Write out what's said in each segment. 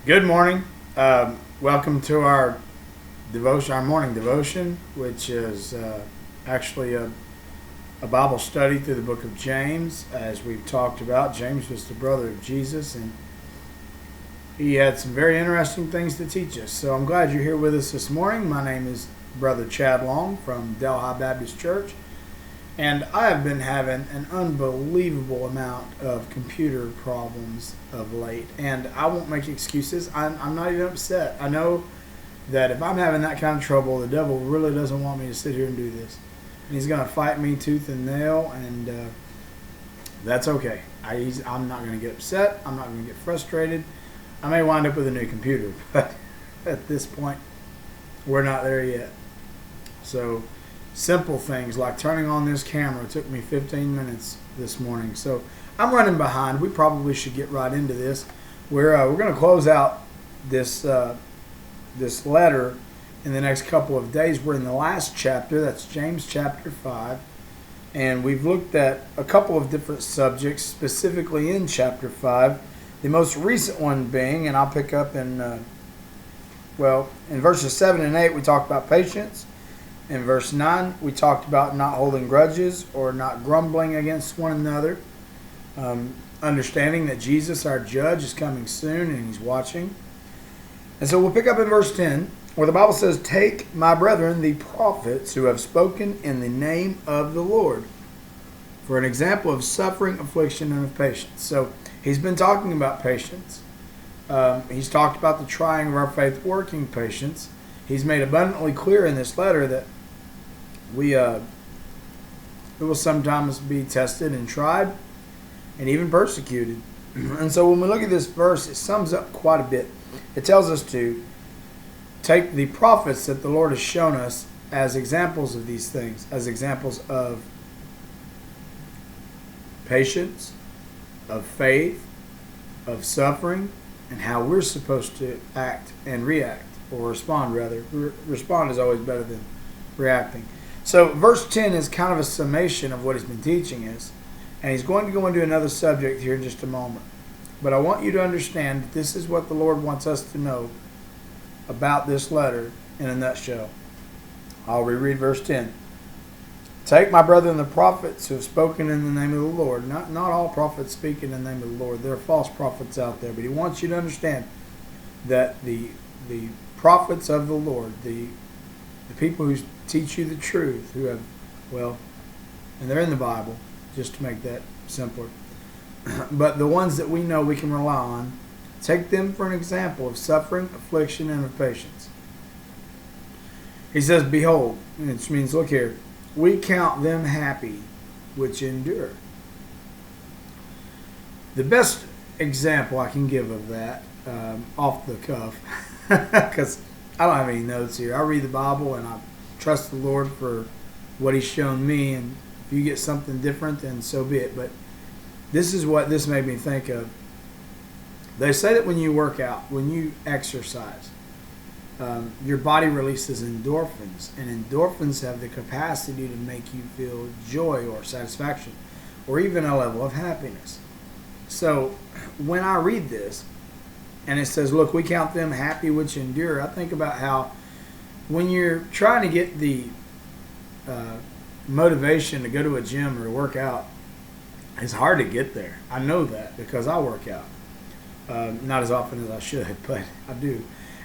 Good morning. Welcome to our devotion, our morning devotion, which is actually a Bible study through the book of James. As we've talked about, James was the brother of Jesus, and he had some very interesting things to teach us. So I'm glad you're here with us this morning. My name is Brother Chad Long from Delhi Baptist Church, and I have been having an unbelievable amount of computer problems of late. And I won't make excuses. I'm not even upset. I know that if I'm having that kind of trouble, the devil really doesn't want me to sit here and do this. And he's going to fight me tooth and nail, and that's okay. I'm not going to get upset. I'm not going to get frustrated. I may wind up with a new computer, but at this point, we're not there yet. So simple things like turning on this camera took me 15 minutes this morning. So I'm running behind. We probably should get right into this. We're going to close out this this letter in the next couple of days. We're in the last chapter. That's James chapter 5. And we've looked at a couple of different subjects specifically in chapter 5. The most recent one being, and I'll pick up in verses 7 and 8 we talked about patience. In verse 9, we talked about not holding grudges or not grumbling against one another. Understanding that Jesus, our judge, is coming soon and he's watching. And so we'll pick up in verse 10, where the Bible says, "Take, my brethren, the prophets who have spoken in the name of the Lord, for an example of suffering, affliction, and of patience." So he's been talking about patience. He's talked about the trying of our faith working patience. He's made abundantly clear in this letter that we will sometimes be tested and tried and even persecuted. And so when we look at this verse, it sums up quite a bit. It tells us to take the prophets that the Lord has shown us as examples of these things, as examples of patience, of faith, of suffering, and how we're supposed to act and react, or respond rather. Respond is always better than reacting. So verse 10 is kind of a summation of what he's been teaching us. And he's going to go into another subject here in just a moment. But I want you to understand that this is what the Lord wants us to know about this letter in a nutshell. I'll reread verse 10. "Take, my brethren, the prophets who have spoken in the name of the Lord." Not all prophets speak in the name of the Lord. There are false prophets out there. But he wants you to understand that the prophets of the Lord, the people who teach you the truth, who have, and they're in the Bible, just to make that simpler. But the ones that we know we can rely on, take them for an example of suffering, affliction, and of patience. He says, "Behold," which means, look here, "we count them happy which endure." The best example I can give of that, off the cuff, because I don't have any notes here. I read the Bible and I trust the Lord for what he's shown me, and if you get something different, then so be it. But this is what this made me think of. They say that when you work out, when you exercise, your body releases endorphins, and endorphins have the capacity to make you feel joy or satisfaction or even a level of happiness. So when I read this and it says, "Look, we count them happy which endure," I think about how when you're trying to get the motivation to go to a gym or to work out, it's hard to get there. I know that because I work out. Not as often as I should, but I do.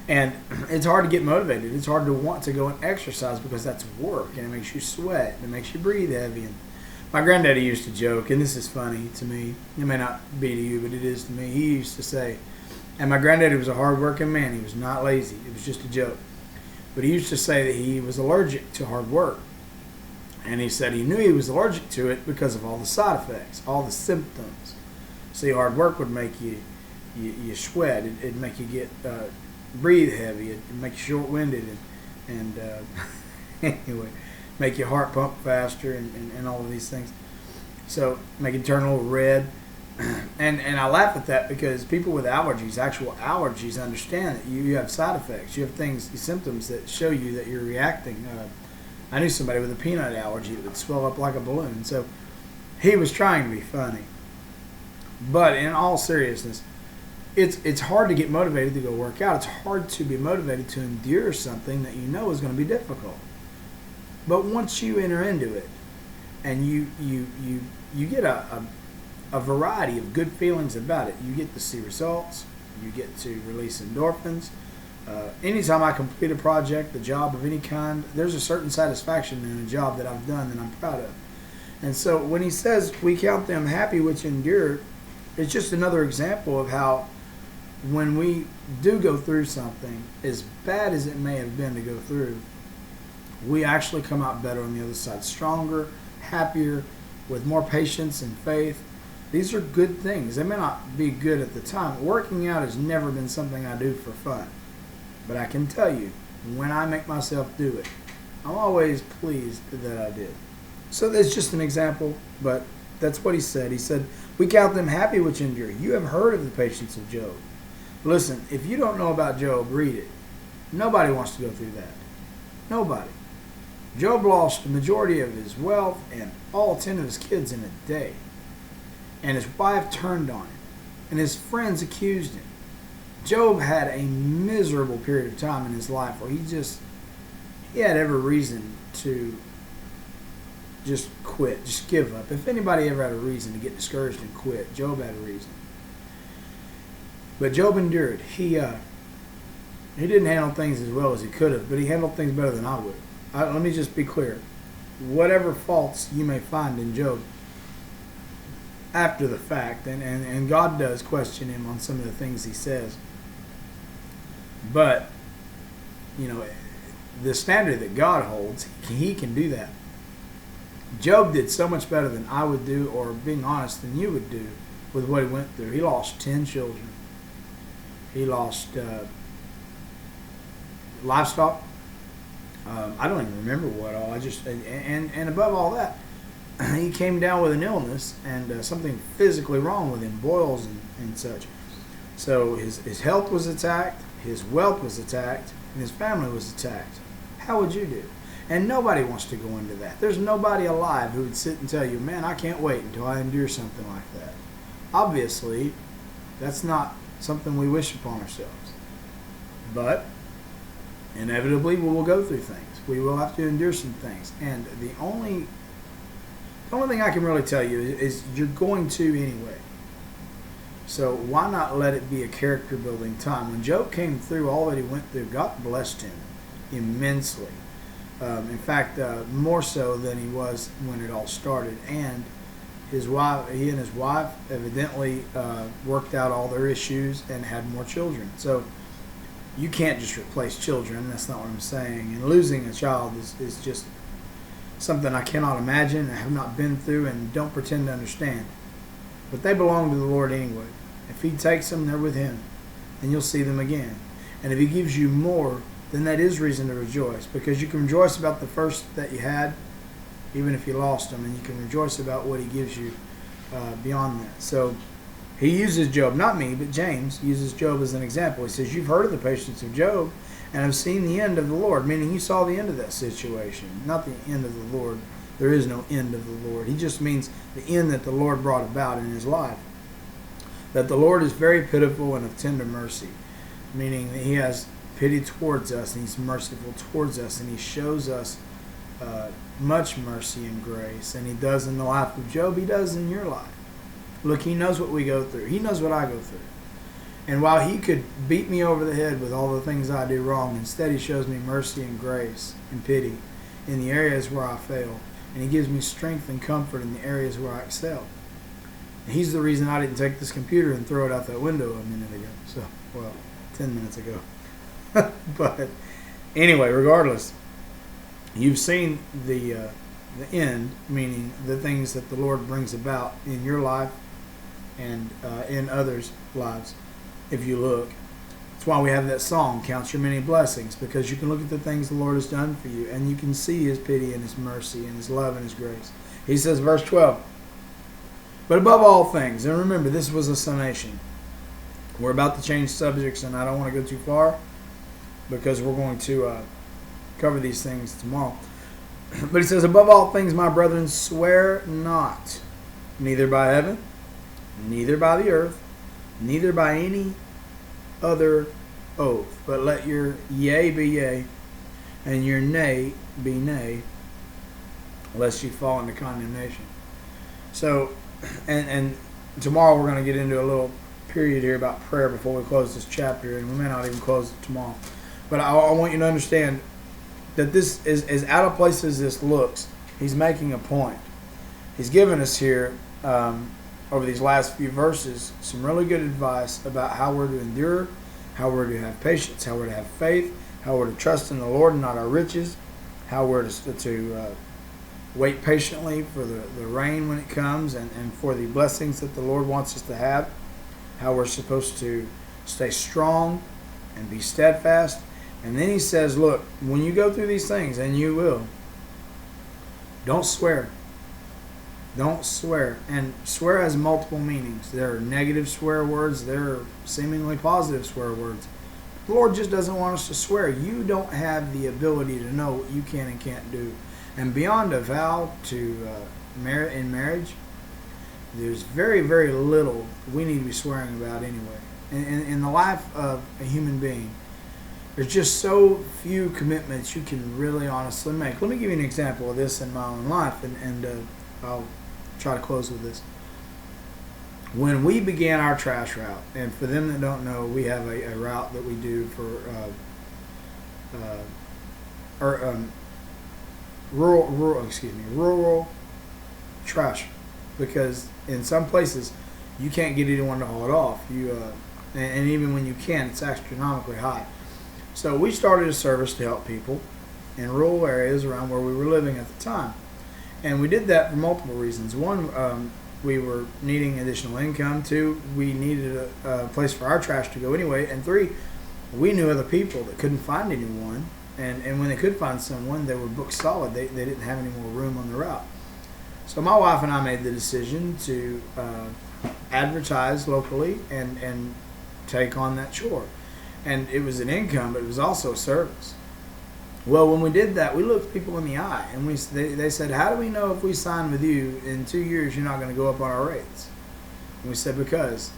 And it's hard to get motivated. It's hard to want to go and exercise because that's work, and it makes you sweat, and it makes you breathe heavy. And my granddaddy used to joke, and this is funny to me. It may not be to you, but it is to me. He used to say, and my granddaddy was a hard-working man. He was not lazy. It was just a joke. But he used to say that he was allergic to hard work. And he said he knew he was allergic to it because of all the side effects, all the symptoms. See, hard work would make you sweat. It'd make you get breathe heavy. It'd make you short-winded, and anyway, make your heart pump faster, and all of these things. So make it turn a little red. And I laugh at that because people with allergies, actual allergies, understand that you have side effects. You have symptoms that show you that you're reacting. I knew somebody with a peanut allergy that would swell up like a balloon. So he was trying to be funny. But in all seriousness, it's hard to get motivated to go work out. It's hard to be motivated to endure something that you know is going to be difficult. But once you enter into it, and you get a variety of good feelings about it. You get to see results. You get to release endorphins. Anytime I complete a project, a job of any kind, there's a certain satisfaction in a job that I've done that I'm proud of. And so when he says we count them happy which endure, it's just another example of how when we do go through something, as bad as it may have been to go through, we actually come out better on the other side, stronger, happier, with more patience and faith. These are good things. They may not be good at the time. Working out has never been something I do for fun. But I can tell you, when I make myself do it, I'm always pleased that I did. So that's just an example, but that's what he said. He said, we count them happy which endure. You have heard of the patience of Job. Listen, if you don't know about Job, read it. Nobody wants to go through that. Nobody. Job lost the majority of his wealth and all 10 of his kids in a day. And his wife turned on him. And his friends accused him. Job had a miserable period of time in his life where he had every reason to just quit, just give up. If anybody ever had a reason to get discouraged and quit, Job had a reason. But Job endured. He didn't handle things as well as he could have, but he handled things better than I would. Let me just be clear. Whatever faults you may find in Job after the fact, and God does question him on some of the things he says, but, the standard that God holds, he can do that. Job did so much better than I would do, or being honest, than you would do with what he went through. He lost 10 children. He lost livestock. I don't even remember what all. And above all that, he came down with an illness and something physically wrong with him, boils and such. So his health was attacked, his wealth was attacked, and his family was attacked. How would you do? And nobody wants to go into that. There's nobody alive who would sit and tell you, man, I can't wait until I endure something like that. Obviously, that's not something we wish upon ourselves. But inevitably, we will go through things. We will have to endure some things. And the only thing I can really tell you is you're going to anyway. So why not let it be a character building time? When Job came through all that he went through, God blessed him immensely. In fact, more so than he was when it all started. And he and his wife evidently worked out all their issues and had more children. So you can't just replace children. That's not what I'm saying. And losing a child is just something I cannot imagine, I have not been through, and don't pretend to understand. But they belong to the Lord anyway. If he takes them, they're with him. And you'll see them again. And if he gives you more, then that is reason to rejoice. Because you can rejoice about the first that you had, even if you lost them. And you can rejoice about what he gives you beyond that. So he uses Job, not me, but James uses Job as an example. He says, you've heard of the patience of Job, and have seen the end of the Lord, meaning you saw the end of that situation, not the end of the Lord. There is no end of the Lord. He just means the end that the Lord brought about in his life. That the Lord is very pitiful and of tender mercy, meaning that he has pity towards us, and he's merciful towards us, and he shows us much mercy and grace. And he does in the life of Job, he does in your life. Look, he knows what we go through. He knows what I go through. And while he could beat me over the head with all the things I do wrong, instead he shows me mercy and grace and pity in the areas where I fail. And he gives me strength and comfort in the areas where I excel. And he's the reason I didn't take this computer and throw it out that window a minute ago. 10 minutes ago. But anyway, regardless, you've seen the end, meaning the things that the Lord brings about in your life and in others' lives. If you look, that's why we have that song, Count Your Many Blessings, because you can look at the things the Lord has done for you, and you can see his pity and his mercy and his love and his grace. He says, verse 12, but above all things, and remember, this was a summation. We're about to change subjects, and I don't want to go too far, because we're going to cover these things tomorrow. But he says, above all things, my brethren, swear not, neither by heaven, neither by the earth, neither by any other oath, but let your yea be yea, and your nay be nay, lest you fall into condemnation. So, and tomorrow we're going to get into a little period here about prayer before we close this chapter, and we may not even close it tomorrow. But I want you to understand that this is as out of place as this looks. He's making a point. He's given us here, over these last few verses, some really good advice about how we're to endure, how we're to have patience, how we're to have faith, how we're to trust in the Lord and not our riches, how we're to wait patiently for the rain when it comes, and for the blessings that the Lord wants us to have, how we're supposed to stay strong and be steadfast. And then he says, look, when you go through these things, and you will, don't swear. Don't swear. And swear has multiple meanings. There are negative swear words. There are seemingly positive swear words. The Lord just doesn't want us to swear. You don't have the ability to know what you can and can't do. And beyond a vow to in marriage, there's very, very little we need to be swearing about anyway. In the life of a human being, there's just so few commitments you can really honestly make. Let me give you an example of this in my own life, and I'll try to close with this. When we began our trash route, and for them that don't know, we have a route that we do for rural trash, because in some places you can't get anyone to haul it off. And even when you can, it's astronomically high. So we started a service to help people in rural areas around where we were living at the time. And we did that for multiple reasons. One, we were needing additional income. Two, we needed a place for our trash to go anyway. And three, we knew other people that couldn't find anyone. And when they could find someone, they were booked solid. They didn't have any more room on the route. So my wife and I made the decision to advertise locally and take on that chore. And it was an income, but it was also a service. Well, when we did that, we looked people in the eye, and they said, how do we know if we sign with you in 2 years you're not going to go up on our rates? And we said, because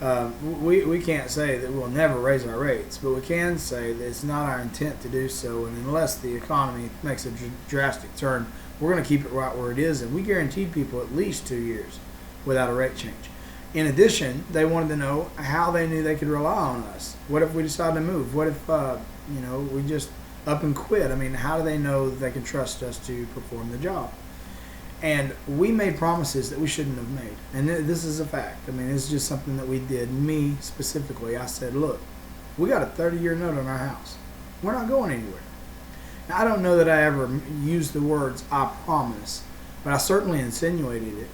we can't say that we'll never raise our rates, but we can say that it's not our intent to do so, and unless the economy makes a drastic turn, we're going to keep it right where it is, and we guaranteed people at least 2 years without a rate change. In addition, they wanted to know how they knew they could rely on us. What if we decided to move? What if we just up and quit? I mean, how do they know that they can trust us to perform the job? And we made promises that we shouldn't have made. And this is a fact. I mean, it's just something that we did. Me specifically, I said, look, we got a 30-year note on our house. We're not going anywhere. Now, I don't know that I ever used the words I promise, but I certainly insinuated it.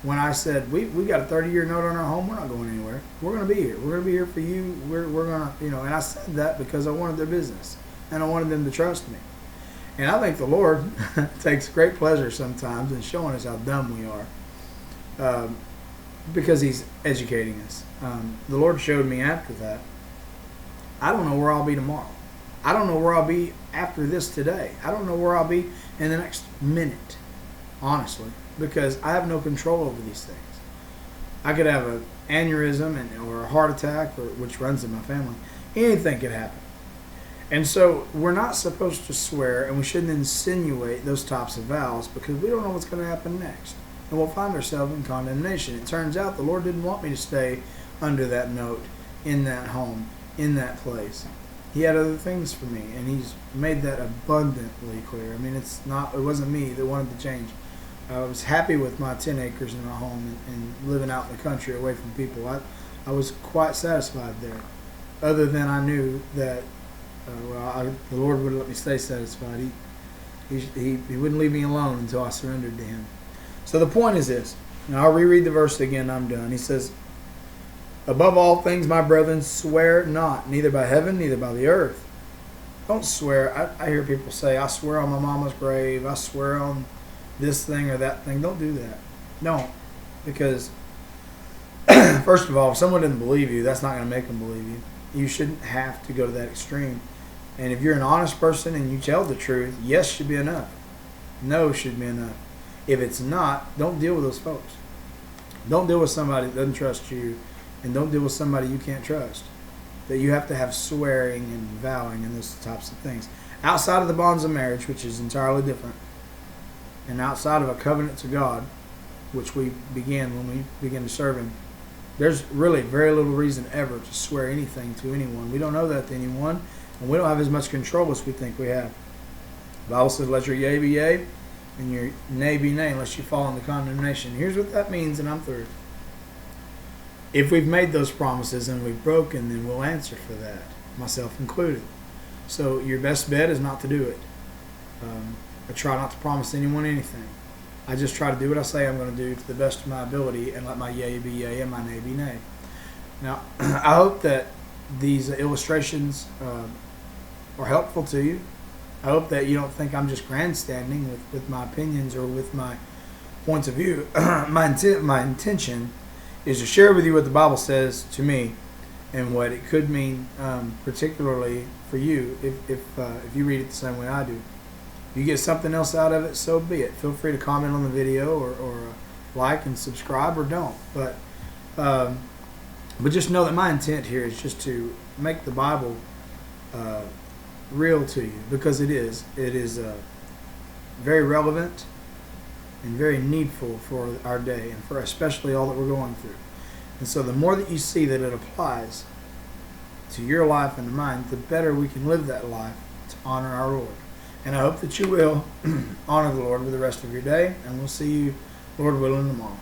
When I said, we got a 30-year note on our home, we're not going anywhere. We're going to be here. We're going to be here for you. We're going to, and I said that because I wanted their business. And I wanted them to trust me. And I think the Lord takes great pleasure sometimes in showing us how dumb we are, because He's educating us. The Lord showed me after that, I don't know where I'll be tomorrow. I don't know where I'll be after this today. I don't know where I'll be in the next minute, honestly, because I have no control over these things. I could have an aneurysm or a heart attack, which runs in my family. Anything could happen. And so we're not supposed to swear, and we shouldn't insinuate those types of vows, because we don't know what's going to happen next. And we'll find ourselves in condemnation. It turns out the Lord didn't want me to stay under that note, in that home, in that place. He had other things for me, and He's made that abundantly clear. I mean, it wasn't me that wanted to change. I was happy with my 10 acres in my home and living out in the country away from people. I was quite satisfied there, other than I knew that the Lord would let me stay satisfied. He wouldn't leave me alone until I surrendered to Him. So the point is this, and I'll reread the verse again, I'm done. He says, above all things, my brethren, swear not, neither by heaven, neither by the earth. Don't swear. I hear people say, I swear on my mama's grave, I swear on this thing or that thing. Don't do that. Don't. Because, first of all, if someone doesn't believe you, that's not going to make them believe you. You shouldn't have to go to that extreme. And if you're an honest person and you tell the truth, yes should be enough. No should be enough. If it's not, don't deal with those folks. Don't deal with somebody that doesn't trust you And don't deal with somebody you can't trust. That you have to have swearing and vowing and those types of things. Outside of the bonds of marriage, which is entirely different, and outside of a covenant to God, which we begin when we begin to serve Him, there's really very little reason ever to swear anything to anyone. We don't know that to anyone, and we don't have as much control as we think we have. The Bible says, let your yea be yea, and your nay be nay, unless you fall into condemnation. Here's what that means, and I'm through. If we've made those promises and we've broken, then we'll answer for that, myself included. So your best bet is not to do it. I try not to promise anyone anything. I just try to do what I say I'm going to do to the best of my ability and let my yea be yea and my nay be nay. Now, I hope that these illustrations are helpful to you. I hope that you don't think I'm just grandstanding with my opinions or with my points of view. My intention is to share with you what the Bible says to me and what it could mean, particularly for you if you read it the same way I do. If you get something else out of it, so be it. Feel free to comment on the video or like and subscribe, or don't. But just know that my intent here is just to make the Bible real to you, because it is very relevant and very needful for our day, and for especially all that we're going through. And so the more that you see that it applies to your life and mine, the better we can live that life to honor our Lord. And I hope that you will honor the Lord with the rest of your day, and we'll see you, Lord willing, tomorrow.